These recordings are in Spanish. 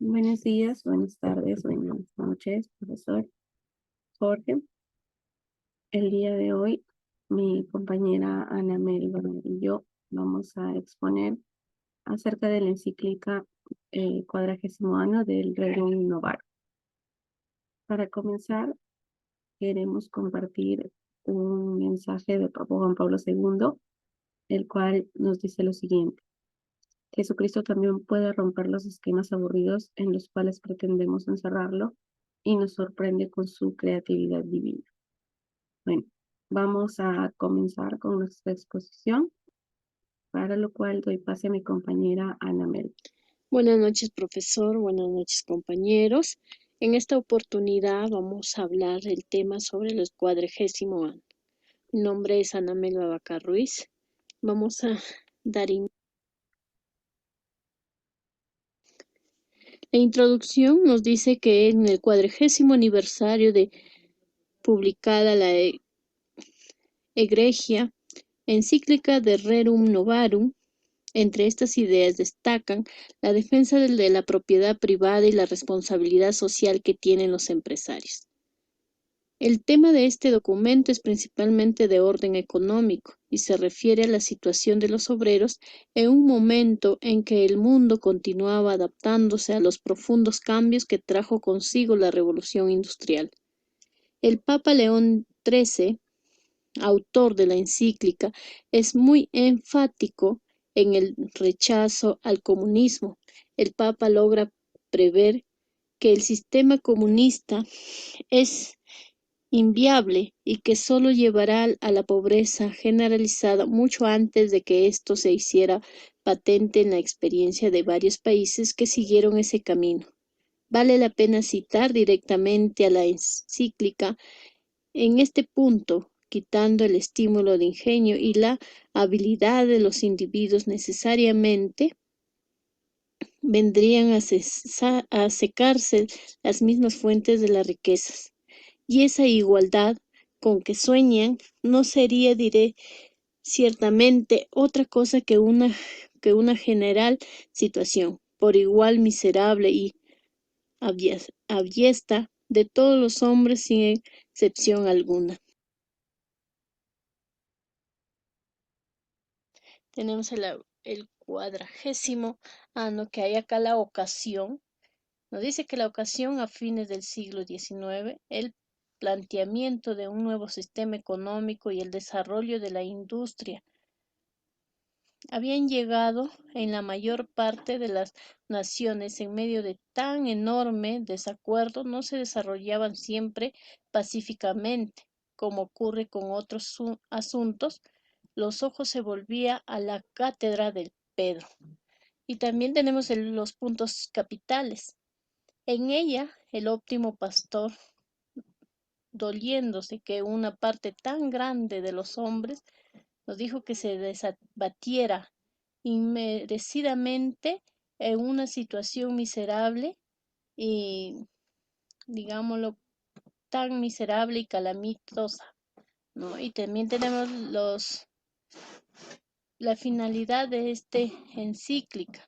Buenos días, buenas tardes, buenas noches, profesor Jorge. El día de hoy, mi compañera Ana Melba y yo vamos a exponer acerca de la encíclica 40º año del Rerum Novarum. Para comenzar, queremos compartir un mensaje de Papa Juan Pablo II, el cual nos dice lo siguiente: Jesucristo también puede romper los esquemas aburridos en los cuales pretendemos encerrarlo y nos sorprende con su creatividad divina. Bueno, vamos a comenzar con nuestra exposición, para lo cual doy pase a mi compañera Ana Mel. Buenas noches, profesor. Buenas noches, compañeros. En esta oportunidad vamos a hablar del tema sobre los 40º año. Mi nombre es Ana Melba Vaca Ruiz. Vamos a dar La introducción nos dice que en el 40º aniversario de publicada la Egregia encíclica de Rerum Novarum, entre estas ideas destacan la defensa de la propiedad privada y la responsabilidad social que tienen los empresarios. El tema de este documento es principalmente de orden económico y se refiere a la situación de los obreros en un momento en que el mundo continuaba adaptándose a los profundos cambios que trajo consigo la revolución industrial. El Papa León XIII, autor de la encíclica, es muy enfático en el rechazo al comunismo. El Papa logra prever que el sistema comunista es inviable y que solo llevará a la pobreza generalizada mucho antes de que esto se hiciera patente en la experiencia de varios países que siguieron ese camino. Vale la pena citar directamente a la encíclica en este punto, quitando el estímulo de ingenio y la habilidad de los individuos necesariamente vendrían a secarse las mismas fuentes de las riquezas. Y esa igualdad con que sueñan no sería, diré, ciertamente otra cosa que una general situación, por igual miserable y abyesta de todos los hombres sin excepción alguna. Tenemos el 40º año, que hay acá la ocasión. Nos dice que la ocasión a fines del siglo XIX, el planteamiento de un nuevo sistema económico y el desarrollo de la industria habían llegado en la mayor parte de las naciones en medio de tan enorme desacuerdo, no se desarrollaban siempre pacíficamente, como ocurre con otros asuntos. Los ojos se volvía a la cátedra del Pedro. Y también tenemos los puntos capitales. En ella, el óptimo pastor, doliéndose que una parte tan grande de los hombres, nos dijo que se desbatiera inmerecidamente en una situación miserable y, digámoslo, tan miserable y calamitosa, ¿no? Y también tenemos la finalidad de esta encíclica,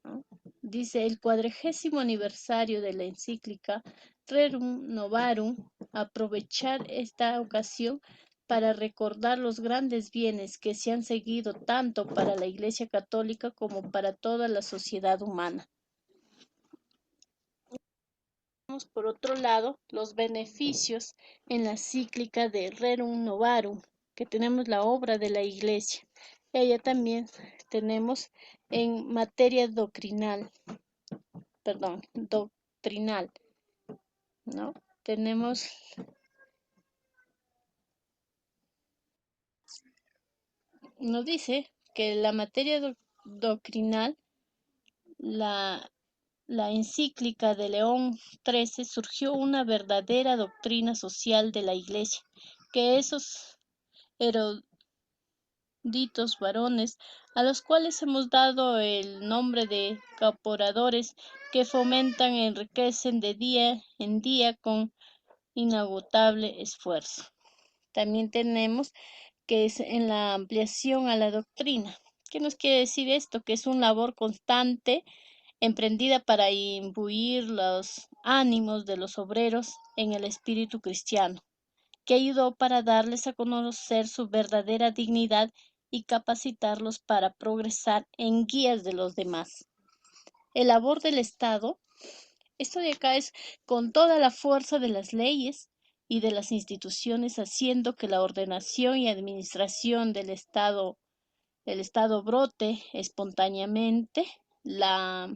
¿no? Dice: el 40º aniversario de la encíclica Rerum Novarum, aprovechar esta ocasión para recordar los grandes bienes que se han seguido tanto para la Iglesia Católica como para toda la sociedad humana. Por otro lado, los beneficios en la cíclica de Rerum Novarum, que tenemos la obra de la Iglesia. Ella también tenemos en materia doctrinal, ¿no? Tenemos nos dice que la materia doctrinal, la encíclica de León XIII, surgió una verdadera doctrina social de la Iglesia, que esos eruditos varones, a los cuales hemos dado el nombre de caporadores, que fomentan y enriquecen de día en día con inagotable esfuerzo. También tenemos que es en la ampliación a la doctrina. ¿Qué nos quiere decir esto? Que es una labor constante emprendida para imbuir los ánimos de los obreros en el espíritu cristiano, que ayudó para darles a conocer su verdadera dignidad y capacitarlos para progresar en guías de los demás. El labor del Estado, esto de acá es con toda la fuerza de las leyes y de las instituciones, haciendo que la ordenación y administración del Estado brote espontáneamente, la,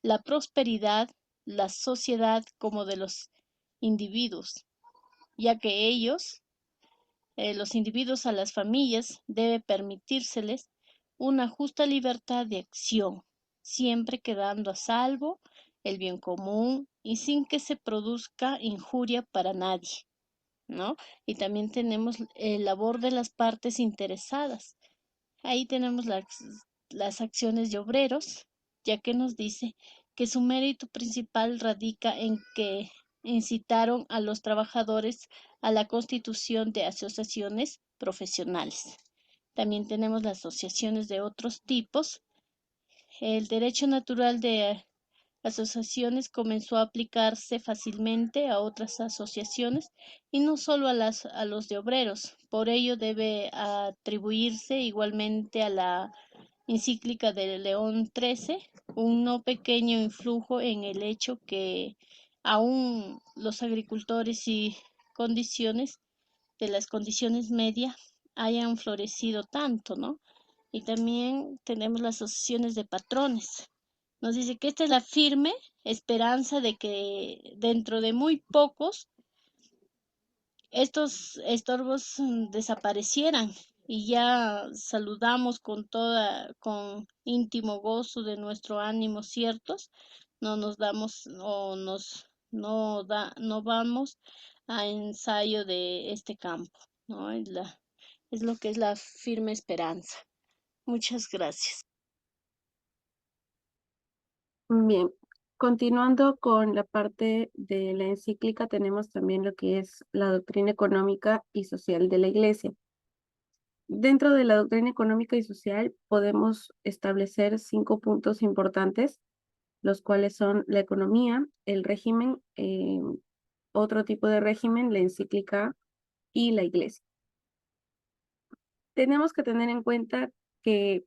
la prosperidad, la sociedad como de los individuos, ya que ellos, los individuos a las familias, debe permitírseles una justa libertad de acción, siempre quedando a salvo el bien común y sin que se produzca injuria para nadie, ¿no? Y también tenemos el labor de las partes interesadas. Ahí tenemos las acciones de obreros, ya que nos dice que su mérito principal radica en que incitaron a los trabajadores a la constitución de asociaciones profesionales. También tenemos las asociaciones de otros tipos. El derecho natural de asociaciones comenzó a aplicarse fácilmente a otras asociaciones y no solo a los de obreros. Por ello debe atribuirse igualmente a la encíclica de León XIII un no pequeño influjo en el hecho que aún los agricultores y condiciones de las condiciones medias hayan florecido tanto, ¿no? Y también tenemos las asociaciones de patrones. Nos dice que esta es la firme esperanza de que dentro de muy pocos estos estorbos desaparecieran y ya saludamos con íntimo gozo de nuestro ánimo ciertos, no nos damos o nos no vamos a ensayo de este campo, ¿no? Es lo que es la firme esperanza. Muchas gracias. Bien, continuando con la parte de la encíclica, tenemos también lo que es la doctrina económica y social de la Iglesia. Dentro de la doctrina económica y social podemos establecer 5 puntos importantes, los cuales son la economía, el régimen, otro tipo de régimen, la encíclica y la Iglesia. Tenemos que tener en cuenta que,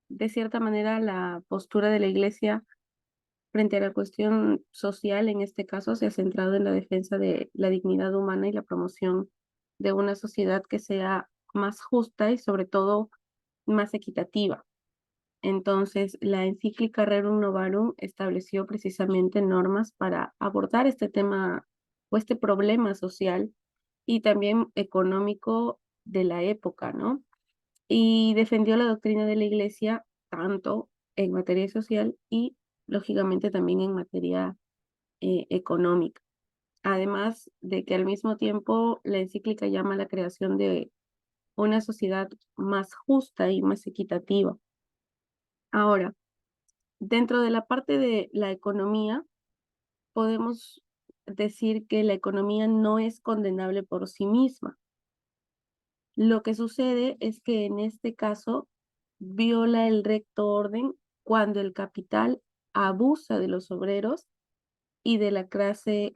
de cierta manera, la postura de la Iglesia frente a la cuestión social, en este caso, se ha centrado en la defensa de la dignidad humana y la promoción de una sociedad que sea más justa y sobre todo más equitativa. Entonces, la encíclica Rerum Novarum estableció precisamente normas para abordar este tema o este problema social y también económico de la época, ¿no? Y defendió la doctrina de la Iglesia tanto en materia social y, lógicamente, también en materia económica. Además de que al mismo tiempo la encíclica llama a la creación de una sociedad más justa y más equitativa. Ahora, dentro de la parte de la economía, podemos decir que la economía no es condenable por sí misma. Lo que sucede es que en este caso viola el recto orden cuando el capital abusa de los obreros y de la clase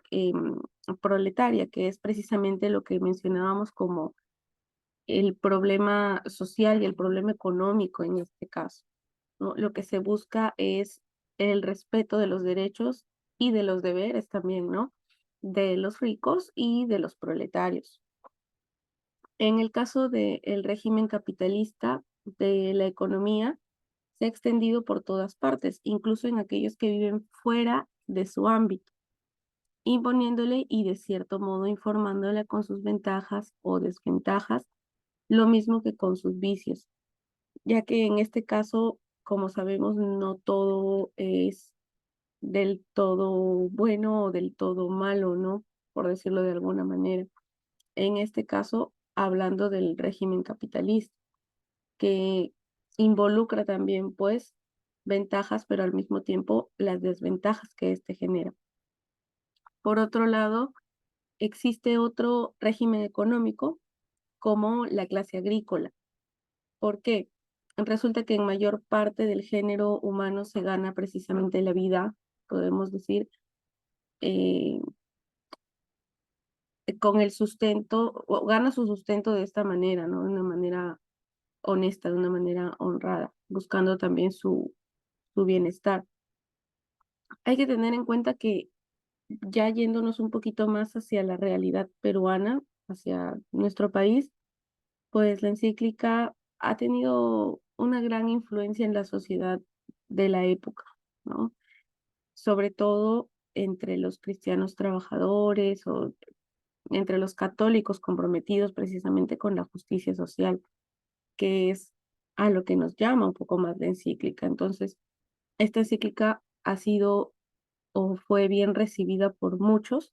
proletaria, que es precisamente lo que mencionábamos como el problema social y el problema económico en este caso, ¿no? Lo que se busca es el respeto de los derechos y de los deberes también, ¿no? De los ricos y de los proletarios. En el caso del régimen capitalista de la economía, se ha extendido por todas partes, incluso en aquellos que viven fuera de su ámbito, imponiéndole y de cierto modo informándole con sus ventajas o desventajas, lo mismo que con sus vicios, ya que en este caso, como sabemos, no todo es del todo bueno o del todo malo, ¿no? Por decirlo de alguna manera. En este caso, hablando del régimen capitalista, que involucra también, pues, ventajas, pero al mismo tiempo las desventajas que éste genera. Por otro lado, existe otro régimen económico como la clase agrícola. ¿Por qué? resulta que en mayor parte del género humano se gana precisamente la vida, podemos decir, eh, con el sustento, o gana su sustento de esta manera, ¿no? De una manera honesta, de una manera honrada, buscando también su bienestar. Hay que tener en cuenta que ya yéndonos un poquito más hacia la realidad peruana, hacia nuestro país, pues la encíclica ha tenido una gran influencia en la sociedad de la época, ¿no? Sobre todo entre los cristianos trabajadores o entre los católicos comprometidos precisamente con la justicia social, que es a lo que nos llama un poco más la encíclica. Entonces, esta encíclica ha sido o fue bien recibida por muchos,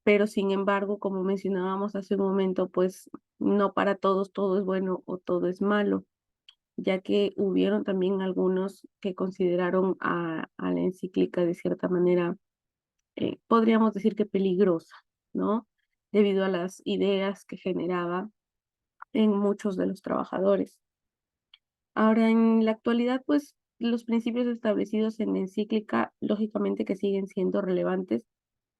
pero sin embargo, como mencionábamos hace un momento, pues no para todos todo es bueno o todo es malo, ya que hubieron también algunos que consideraron a la encíclica de cierta manera, podríamos decir que peligrosa, ¿no? Debido a las ideas que generaba en muchos de los trabajadores. Ahora, en la actualidad, pues los principios establecidos en la encíclica, lógicamente que siguen siendo relevantes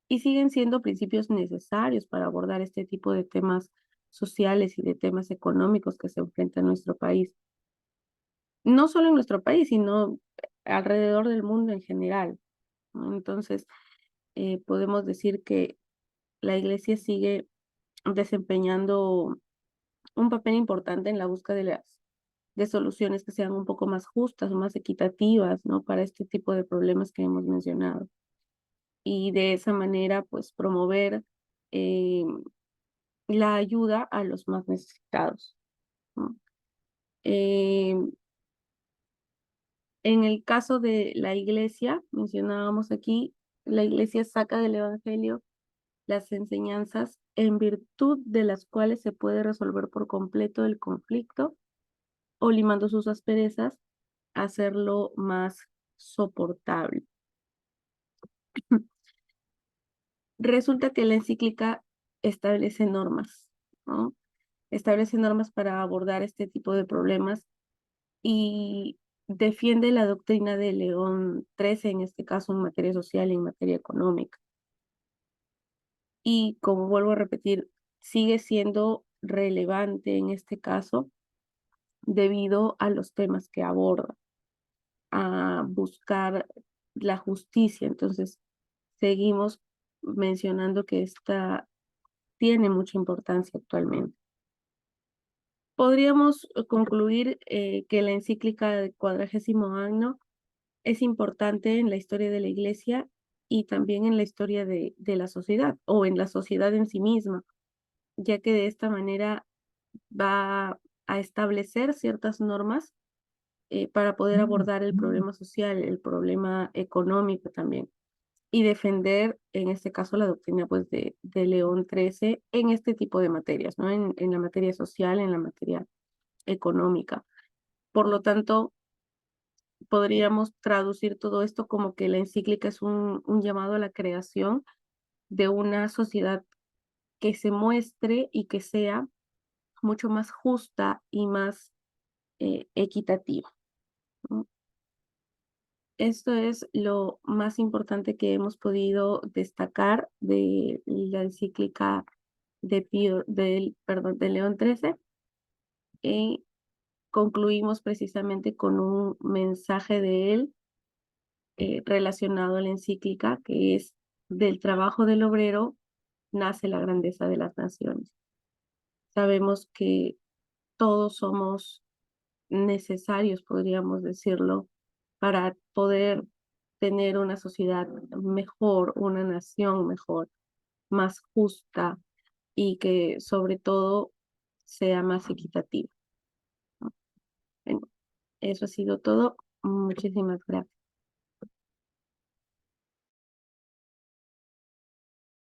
y siguen siendo principios necesarios para abordar este tipo de temas sociales y de temas económicos que se enfrenta nuestro país. No solo en nuestro país, sino alrededor del mundo en general, ¿no? Entonces, podemos decir que la iglesia sigue desempeñando un papel importante en la búsqueda de soluciones que sean un poco más justas o más equitativas, ¿no? Para este tipo de problemas que hemos mencionado. Y de esa manera, pues, promover eh, la ayuda a los más necesitados, ¿no? Eh, en el caso de la iglesia, mencionábamos aquí, la iglesia saca del evangelio las enseñanzas en virtud de las cuales se puede resolver por completo el conflicto o limando sus asperezas, hacerlo más soportable. Resulta que la encíclica establece normas, ¿no? Establece normas para abordar este tipo de problemas y defiende la doctrina de León XIII, en este caso en materia social y en materia económica. Y como vuelvo a repetir, sigue siendo relevante en este caso debido a los temas que aborda, a buscar la justicia. Entonces, seguimos mencionando que esta tiene mucha importancia actualmente. Podríamos concluir que la encíclica de Cuadragésimo Año es importante en la historia de la Iglesia y también en la historia de la sociedad o en la sociedad en sí misma, ya que de esta manera va a establecer ciertas normas para poder abordar el problema social, el problema económico también, y defender, en este caso, la doctrina pues, de León XIII en este tipo de materias, ¿no? En la materia social, en la materia económica. Por lo tanto, podríamos traducir todo esto como que la encíclica es un llamado a la creación de una sociedad que se muestre y que sea mucho más justa y más equitativa, ¿no? Esto es lo más importante que hemos podido destacar de la encíclica de León XIII. Y concluimos precisamente con un mensaje de él relacionado a la encíclica, que es: del trabajo del obrero nace la grandeza de las naciones. Sabemos que todos somos necesarios, podríamos decirlo, para poder tener una sociedad mejor, una nación mejor, más justa y que sobre todo sea más equitativa, ¿no? Bueno, eso ha sido todo. Muchísimas gracias.